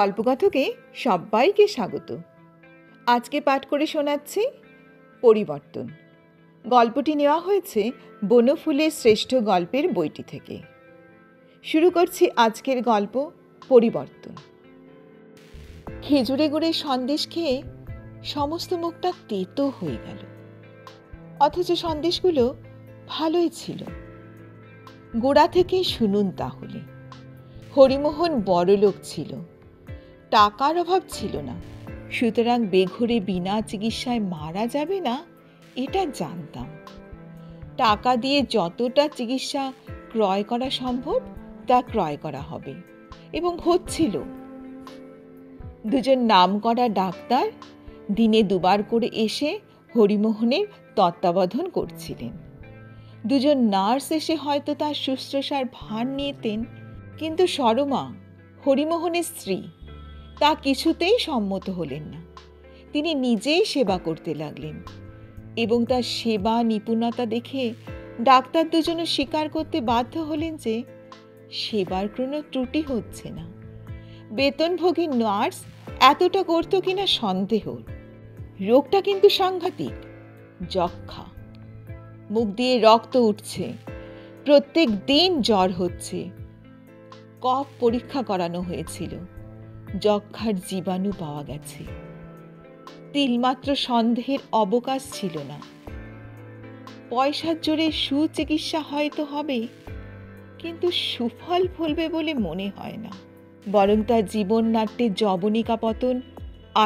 গল্পকথকে সবাইকে স্বাগত। আজকে পাঠ করে শোনাচ্ছি পরিবর্তন। গল্পটি নেওয়া হয়েছে বনফুলের শ্রেষ্ঠ গল্পের বইটি থেকে। শুরু করছি আজকের গল্প পরিবর্তন। খেজুরে গুড়ের সন্দেশ খেয়ে সমস্ত মুখটা তেতো হয়ে গেল, অথচ সন্দেশগুলো ভালোই ছিল। গোড়া থেকে শুনুন তাহলে। হরিমোহন বড়লোক ছিল, টাকার অভাব ছিল না, সুতরাং বেঘরে বিনা চিকিৎসায় মারা যাবে না এটা জানতাম। টাকা দিয়ে যতটা চিকিৎসা ক্রয় করা সম্ভব তা ক্রয় করা হবে, এবং হচ্ছিল। দুজন নামকরা ডাক্তার দিনে দুবার করে এসে হরিমোহনের তত্ত্বাবধান করছিলেন। দুজন নার্স এসে হয়তো তার শুশ্রূষার ভার নিতেন, কিন্তু সরমা, হরিমোহনের স্ত্রী, তা কিছুতেই সম্মত হলেন না। তিনি নিজেই সেবা করতে লাগলেন, এবং তার সেবা নিপুণতা দেখে ডাক্তার দুজনও স্বীকার করতে বাধ্য হলেন যে সেবার কোনো ত্রুটি হচ্ছে না। বেতনভোগী নার্স এতটা করত কিনা সন্দেহ। রোগটা কিন্তু সাংঘাতিক, যক্ষা। মুখ দিয়ে রক্ত উঠছে, প্রত্যেক দিন জ্বর হচ্ছে। কফ পরীক্ষা করানো হয়েছিল, যক্ষার জীবাণু পাওয়া গেছে। তিলমাত্র সন্দেহের অবকাশ ছিল না। পয়সার জোরে সুচিকিৎসা হয়তো হবে, কিন্তু সুফল ফলবে বলে মনে হয় না। বরং তার জীবন নাট্যে যবনিকা পতন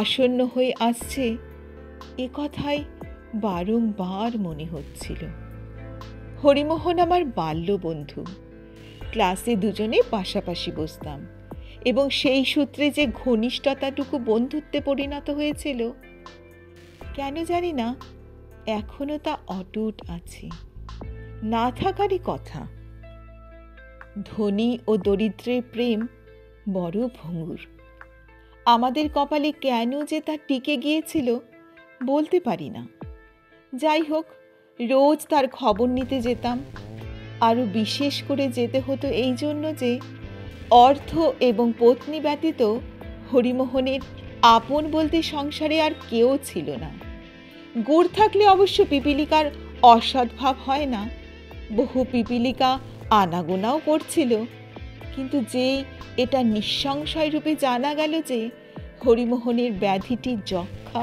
আসন্ন হয়ে আসছে, এ কথাই বারংবার মনে হচ্ছিল। হরিমোহন আমার বাল্য বন্ধু। ক্লাসে দুজনে পাশাপাশি বসতাম, এবং সেই সূত্রে যে ঘনিষ্ঠতাটুকু বন্ধুত্বে পরিণত হয়েছিল, কেন জানি না এখনো তা অটুট আছে। না থাকারই কথা। ধনী ও দরিদ্রের প্রেম বড় ভঙ্গুর। আমাদের কপালে কেন যে তা টিকে গিয়েছিল বলতে পারি না। যাই হোক, রোজ তার খবর নিতে যেতাম। আরও বিশেষ করে যেতে হতো এই জন্য যে অর্থ এবং পত্নী ব্যতীত হরিমোহনের আপন বলতে সংসারে আর কেউ ছিল না। গুড় থাকলে অবশ্য পিপীলিকার অসদ্ভাব হয় না। বহু পিপীলিকা আনাগোনাও করছিল, কিন্তু যেই এটা নিঃসংশয় রূপে জানা গেল যে হরিমোহনের ব্যাধিটি যক্ষা,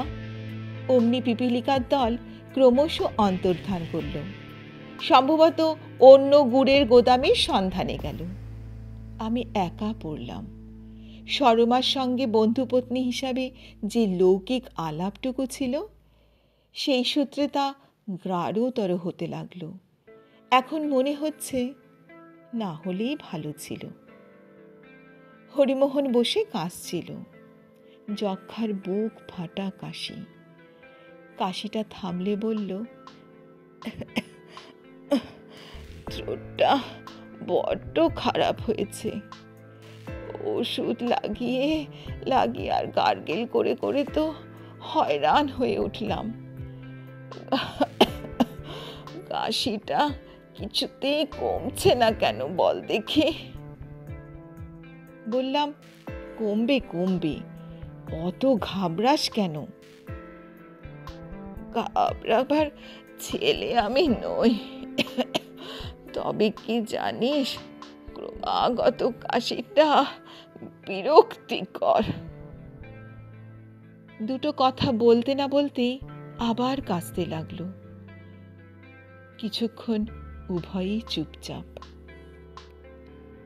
অমনি পিপীলিকার দল ক্রমশ অন্তর্ধান করল। সম্ভবত অন্য গুড়ের গোদামের সন্ধানে গেল। আমি একা পড়লাম। সরমার সঙ্গে বন্ধুপত্নী হিসাবে যে লৌকিক আলাপটুকু ছিল, সেই সূত্রে তা গাঢ়তর হতে লাগলো। এখন মনে হচ্ছে না হলেই ভালো ছিল। হরিমোহন বসে কাশছিল, যক্ষার বুক ফাটা কাশি। কাশিটা থামলে বলল, থ্রোটটা বড্ড খারাপ হয়েছে। ওষুধ লাগিয়ে আর গার্গেল করে করে তো হয়রান হয়ে উঠলাম। কাশিটা কিছুতেই কমছে না কেন বল দেখি। বললাম, কমবে কমবে, অত ঘাবড়াস কেন? ঘাবড়াবার ছেলে আমি নই, তবে কি জানিস, ক্রমাগত কাশিটা বিরক্তিকর। দুটো কথা বলতে না বলতেই আবার কাশতে লাগলো। কিছুক্ষণ উভয়ই চুপচাপ।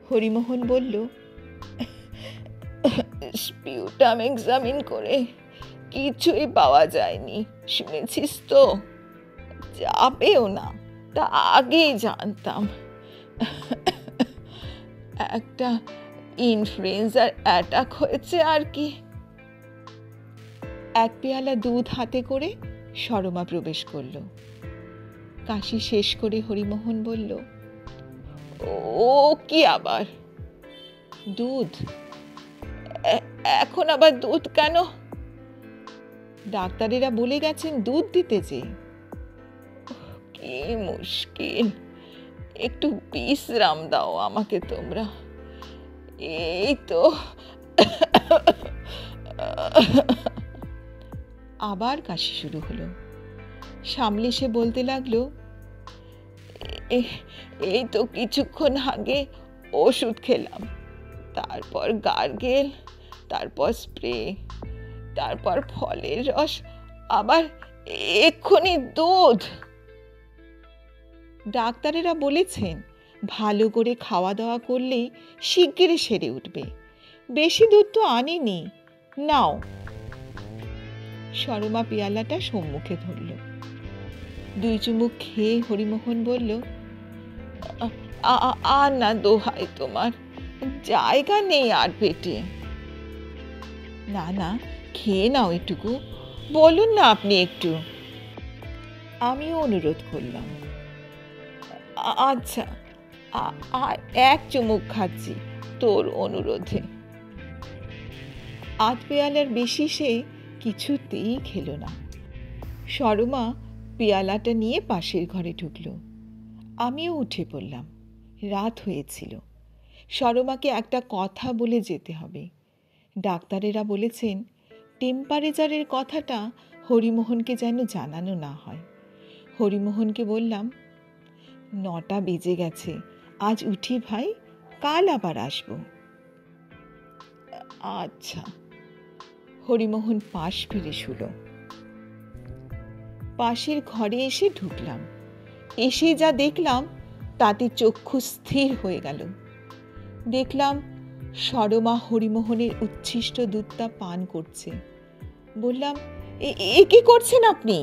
হরিমোহন বলল, স্পিউটাম এক্সামিন করে কিছুই পাওয়া যায়নি, শুনেছিস তো? যাবেও না, তা আগেই জানতাম। একটা ইনফ্লুয়েঞ্জার অ্যাটাক হয়েছে আর কি। এক পেয়ালা দুধ হাতে করে সরমা প্রবেশ করল। কাশি শেষ করে হরিমোহন বলল, ও কি আবার? দুধ? এখন আবার দুধ কেন? ডাক্তারেরা বলে গেছেন দুধ দিতে যে। কি মুশকিল, একটু বিশ্রাম দাও আমাকে তোমরা। এই তো আবার কাশি শুরু হলো। সামলে সে বলতে লাগলো, এই তো কিছুক্ষণ আগে ওষুধ খেলাম, তারপর গার্গেল, তারপর স্প্রে, তারপর ফলের রস, আবার এক্ষুনি দুধ। ডাক্তারেরা বলেছেন ভালো করে খাওয়া দাওয়া করলেই শিগগিরই সেরে উঠবে। বেশি দুধ তো আনিনি, নাও। সরমা পেয়ালাটা সম্মুখে ধরল। 2 চুমুক খেয়ে হরিমোহন বলল, আর না দোহাই তোমার, জায়গা নেই আর পেটে। না না, খেয়ে নাও এটুকু, বলুন না আপনি একটু। আমিও অনুরোধ করলাম। আচ্ছা, আর 1 চুমুক খাচ্ছি তোর অনুরোধে। 8 পেয়ালার বেশি সে কিছুতেই খেলো না। সরমা পেয়ালাটা নিয়ে পাশের ঘরে ঢুকলো। আমিও উঠে পড়লাম। রাত হয়েছিল। সরমাকে একটা কথা বলে যেতে হবে। ডাক্তারেরা বলেছেন টেম্পারেচারের কথাটা হরিমোহনকে যেন জানানো না হয়। হরিমোহনকে বললাম, 9টা বেজে গেছে, আজ উঠি ভাই, কাল আবার আসবো। আচ্ছা। হরিমোহন পাশ ফিরে শুল। পাশের ঘরে এসে ঢুকলাম। এসে যা দেখলাম তাতে চক্ষু স্থির হয়ে গেল। দেখলাম সরমা হরিমোহনের উচ্ছিষ্ট দুধটা পান করছে। বললাম, এ কি করছেন আপনি?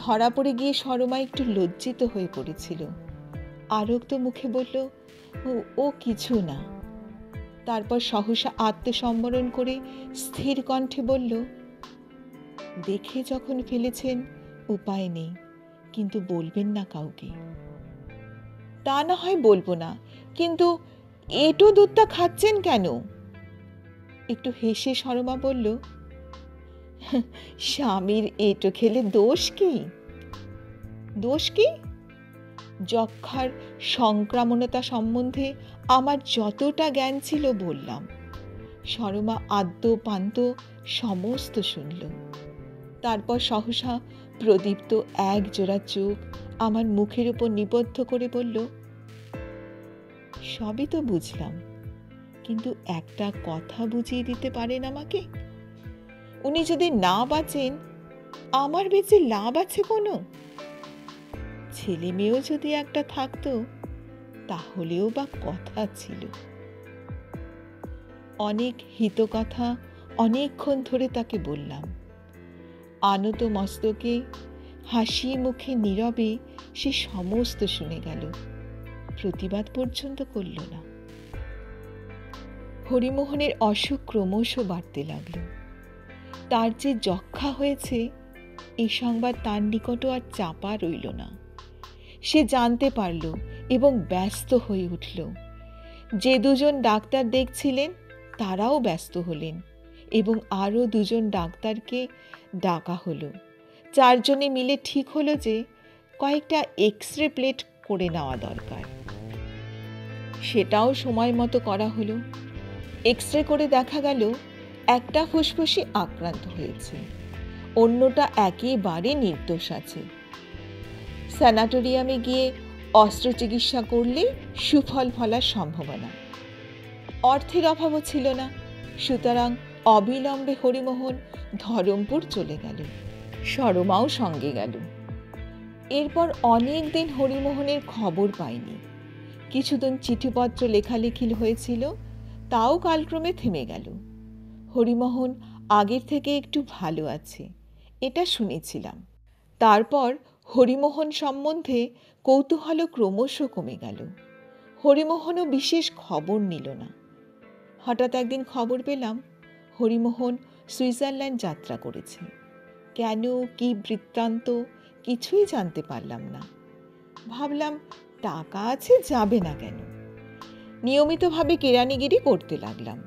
ধরা পড়ে গিয়ে সরমা একটু লজ্জিত হয়ে পড়েছিল। আরক্ত মুখে বলল, ও কিছু না। তারপর সহসা আত্মসম্বরণ করে স্থির কণ্ঠে বলল, দেখে যখন ফেলেছেন উপায় নেই, কিন্তু বলবেন না কাউকে। তা না হয় বলবো না, কিন্তু এঁটো দুধটা খাচ্ছেন কেন? একটু হেসে সরমা বলল, স্বামীর এঁটো খেলে দোষ কি? দোষ কি? যক্ষার সংক্রামণতা সম্বন্ধে আমার যতটা জ্ঞান ছিল বললাম। সরমা আদ্য পান্ত সমস্ত শুনল। তারপর সহসা প্রদীপ্ত 1 জোড়া চোখ আমার মুখের উপর নিবদ্ধ করে বলল, সবই তো বুঝলাম, কিন্তু একটা কথা বুঝিয়ে দিতে পারেন আমাকে? উনি যদি না বাঁচেন, আমার বেঁচে লাভ আছে কোনো? ছেলে মেয়েও যদি একটা থাকতো, তাহলেও বা কথা ছিল। অনেক হিতকথা অনেকক্ষণ ধরে তাকে বললাম। আনত মস্তকে হাসি মুখে নীরবে সে সমস্ত শুনে গেল, প্রতিবাদ পর্যন্ত করল না। হরিমোহনের অসুখ ক্রমশ বাড়তে লাগল। তার যে যক্ষা হয়েছে এই সংবাদ তার নিকটও আর চাপা রইল না। সে জানতে পারল এবং ব্যস্ত হয়ে উঠল। যে 2 জন ডাক্তার দেখছিলেন তারাও ব্যস্ত হলেন এবং আরও 2 জন ডাক্তারকে ডাকা হলো। 4 জনে মিলে ঠিক হলো যে কয়েকটা এক্সরে প্লেট করে নেওয়া দরকার। সেটাও সময় মতো করা হলো। এক্সরে করে দেখা গেল একটা ফুসফুসই আক্রান্ত হয়েছে, অন্যটা একেবারে নির্দোষ আছে। স্যানাটোরিয়ামে গিয়ে অস্ত্রচিকিৎসা করলে সুফল ফলার সম্ভাবনা। অর্থের অভাবও ছিল না, সুতরাং অবিলম্বে হরিমোহন ধরমপুর চলে গেল। সরমাও সঙ্গে গেল। এরপর অনেক দিন হরিমোহনের খবর পাইনি। কিছুদিন চিঠিপত্র লেখালেখি হয়েছিল, তাও কালক্রমে থেমে গেল। হরিমোহন আগের থেকে একটু ভালো আছে, এটা শুনেছিলাম। তারপর হরিমোহন সম্বন্ধে কৌতূহল ক্রমশ কমে গেল। হরিমোহনও বিশেষ খবর নিল না। হঠাৎ একদিন খবর পেলাম হরিমোহন সুইজারল্যান্ড যাত্রা করেছে। কেন, কি বৃত্তান্ত কিছুই জানতে পারলাম না। ভাবলাম টাকা আছে, যাবে না কেন? নিয়মিতভাবে কেরানিগিরি করতে লাগলাম।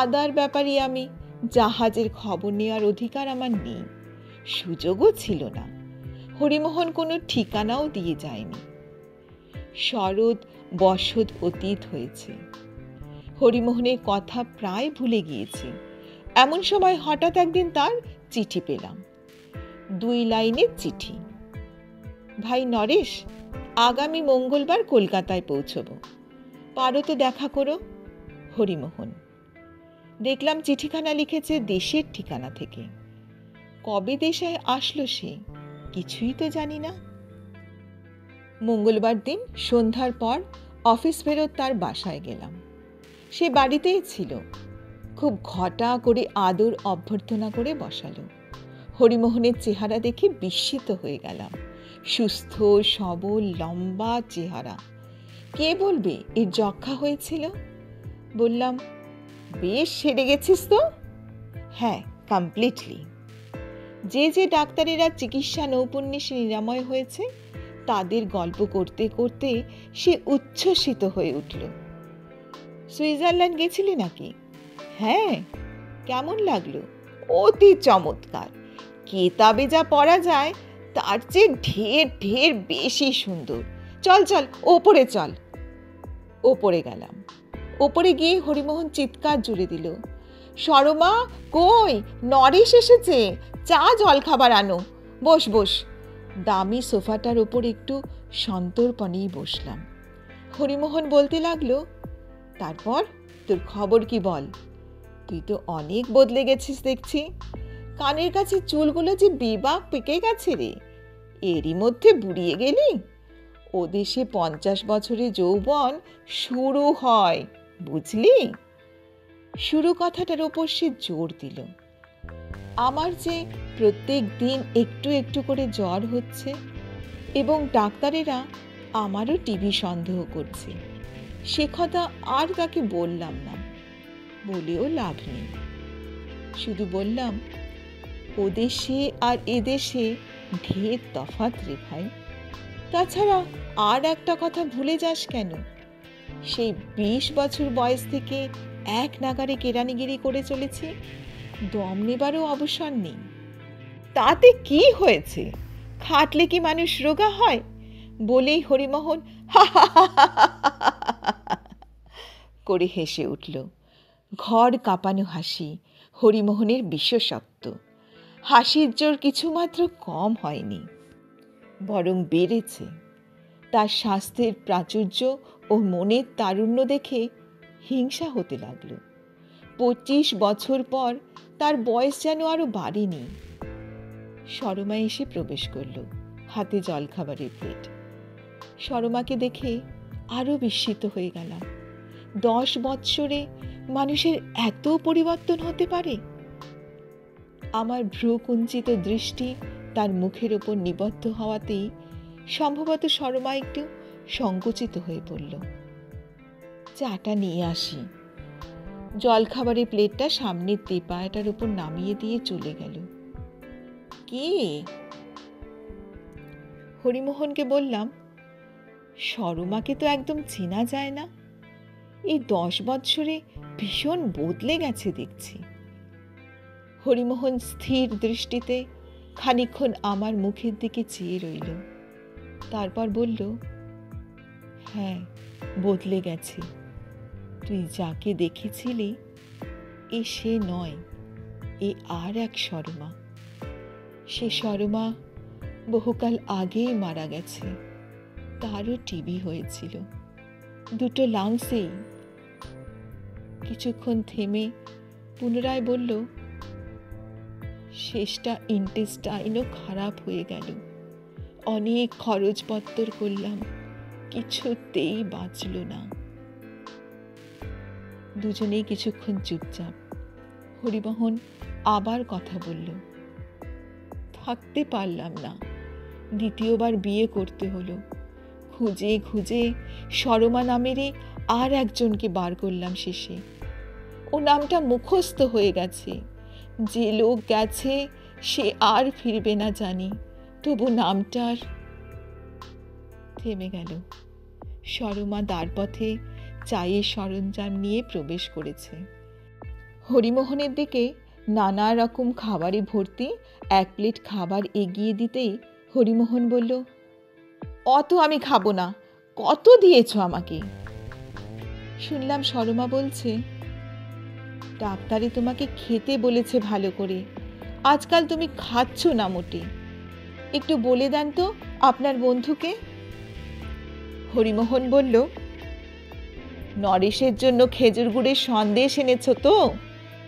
আদার ব্যাপারে আমি, জাহাজের খবর নেওয়ার অধিকার আমার নেই, সুযোগও ছিল না। হরিমোহন কোনো ঠিকানাও দিয়ে যায়নি। শরৎ বসত অতীত হয়েছে। হরিমোহনের কথা প্রায় ভুলে গিয়েছি। এমন সময় হঠাৎ একদিন তার চিঠি পেলাম। 2 লাইনের চিঠি। ভাই নরেশ, আগামী মঙ্গলবার কলকাতায় পৌঁছব, পারো তো দেখা করো, হরিমোহন। দেখলাম চিঠিখানা লিখেছে দেশের ঠিকানা থেকে। কবে দেশে আসলো সে কিছুই তো জানি না। মঙ্গলবার দিন সন্ধ্যার পর অফিস ফেরত তার বাসায় গেলাম। সে বাড়িতেই ছিল। খুব ঘটা করে আদর অভ্যর্থনা করে বসালো। হরিমোহনের চেহারা দেখে বিস্মিত হয়ে গেলাম। সুস্থ সবল লম্বা চেহারা। কে বলবে এর যক্ষা হয়েছিল? বললাম, বেশ সেরে গেছিস তো? হ্যাঁ, কমপ্লিটলি। যে যে ডাক্তারেরা চিকিৎসা নৈপুণ্যে নিরাময় হয়েছে তাদের গল্প করতে করতে সে উচ্ছ্বসিত হয়ে উঠল। সুইজারল্যান্ড গেছিলি নাকি? হ্যাঁ। কেমন লাগলো? অতি চমৎকার। কেতাবে যা পড়া যায় তার চেয়ে ঢের ঢের বেশি সুন্দর। চল চল, ওপরে চল। ওপরে গেলাম। ওপরে গিয়ে হরিমোহন চিৎকার জুড়ে দিল, সরমা কই, নরেশ এসেছে, চা জল খাবার আনো, বস বস। দামি সোফাটার ওপর একটু সন্তর্পণেই বসলাম। হরিমোহন বলতে লাগলো, তারপর তোর খবর কি বল? তুই তো অনেক বদলে গেছিস দেখছি। কানের কাছে চুলগুলো যে বেবাক পেকে গেছে রে, এরই মধ্যে বুড়িয়ে গেলি। ও দেশে 50 বছরে যৌবন শুরু হয়, বুঝলি? শুরু কথাটার ওপর সে জোর দিল। আমার যে প্রত্যেক দিন একটু একটু করে জ্বর হচ্ছে এবং ডাক্তারেরা আমারও টিবি সন্দেহ করছে, সে কথা আর তাকে বললাম না, বলেও লাভ নেই। শুধু বললাম, ও দেশে আর এদেশে ঢের তফাৎ রে ভাই। তাছাড়া আর একটা কথা ভুলে যাস কেন, সেই 20 বছর বয়স থেকে এক নাগারে কেরানিগিরি করে চলেছি, দম নেবারও অবসর নেই। তাতে কি হয়েছে? খাটলে কি মানুষ রোগা হয়? বলেই হরিমোহন হা হা হা করে হেসে উঠল। ঘর কাঁপানো হাসি, হরিমোহনের বিশেষত্ব। হাসির জোর কিছুমাত্র কম হয়নি, বরং বেড়েছে। তার স্বাস্থ্যের প্রাচুর্য ও মনের তারুণ্য দেখে হিংসা হতে লাগলো। 25 বছর পর তার বয়স যেন আরো বাড়েনি। সরমা এসে প্রবেশ করল, হাতে জলখাবারের প্লেট। সরমাকে দেখে আরো বিস্মিত হয়ে গেলাম। 10 বৎসরে মানুষের এত পরিবর্তন হতে পারে? আমার ভ্রুকুঞ্চিত দৃষ্টি তার মুখের ওপর নিবদ্ধ হওয়াতেই সম্ভবত সরমা একটু সংকুচিত হয়ে পড়ল। চাটা নিয়ে আসি। জলখাবারের প্লেটটা সামনের তেপায়াটার উপর নামিয়ে দিয়ে চলে গেল। কে? হরিমোহনকে বললাম, সরমাকে তো একদম চেনা যায় না। এই 10 বৎসরে ভীষণ বদলে গেছে দেখছি। হরিমোহন স্থির দৃষ্টিতে খানিকক্ষণ আমার মুখের দিকে চেয়ে রইল। তারপর বলল, হ্যাঁ, বদলে গেছে। তুই যাকে দেখেছিলি এ সে নয়, এ আর এক সরমা। সে সরমা বহুকাল আগেই মারা গেছে। তারও টিবি হয়েছিল, 2 লাংসেই। কিছুক্ষণ থেমে পুনরায় বলল, শেষটা ইন্টেস্টাইনও খারাপ হয়ে গেল। অনেক খরচপত্তর করলাম, কিছুতেই বাঁচল না। দুজনেই কিছুক্ষণ চুপচাপ। হরিমোহন আবার কথা বলল, থাকতে পারলাম না, দ্বিতীয়বার বিয়ে করতে হলো। খুঁজে খুঁজে সরমা নামেরই আর একজনকে বার করলাম শেষে। ও নামটা মুখস্থ হয়ে গেছে। যে লোক গেছে সে আর ফিরবে না জানি, তবু নামটার। থেমে গেল। সরমা দ্বারপথে চায়ের সরঞ্জাম নিয়ে প্রবেশ করেছে। হরিমোহনের দিকে নানা রকম খাবারে ভর্তি 1 প্লেট খাবার এগিয়ে দিতেই হরিমোহন বলল, অত আমি খাবো না, কত দিয়েছ আমাকে? শুনলাম সরমা বলছে, ডাক্তারে তোমাকে খেতে বলেছে ভালো করে, আজকাল তুমি খাচ্ছ না মোটে। একটু বলে দেন তো আপনার বন্ধুকে। হরিমোহন বলল, নরেশের জন্য খেজুর গুড়ের সন্দেশ এনেছ তো?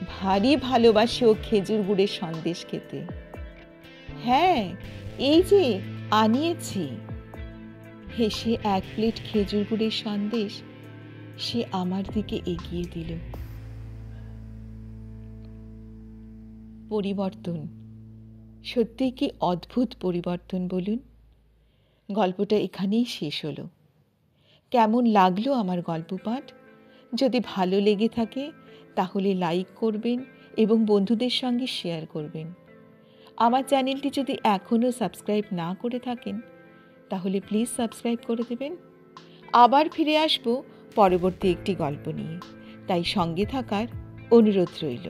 ভারী ভালোবাসে ও খেজুর গুড়ের সন্দেশ খেতে। হ্যাঁ, এই যে আনিয়েছি। হেসে 1 প্লেট খেজুর গুড়ের সন্দেশ সে আমার দিকে এগিয়ে দিল। পরিবর্তন, সত্যিই কি অদ্ভুত পরিবর্তন বলুন। গল্পটা এখানেই শেষ হলো। কেমন লাগলো আমার গল্প পাঠ? যদি ভালো লেগে থাকে তাহলে লাইক করবেন এবং বন্ধুদের সঙ্গে শেয়ার করবেন। আমার চ্যানেলটি যদি এখনও সাবস্ক্রাইব না করে থাকেন তাহলে প্লিজ সাবস্ক্রাইব করে দেবেন। আবার ফিরে আসব পরবর্তী একটি গল্প নিয়ে, তাই সঙ্গে থাকার অনুরোধ রইল।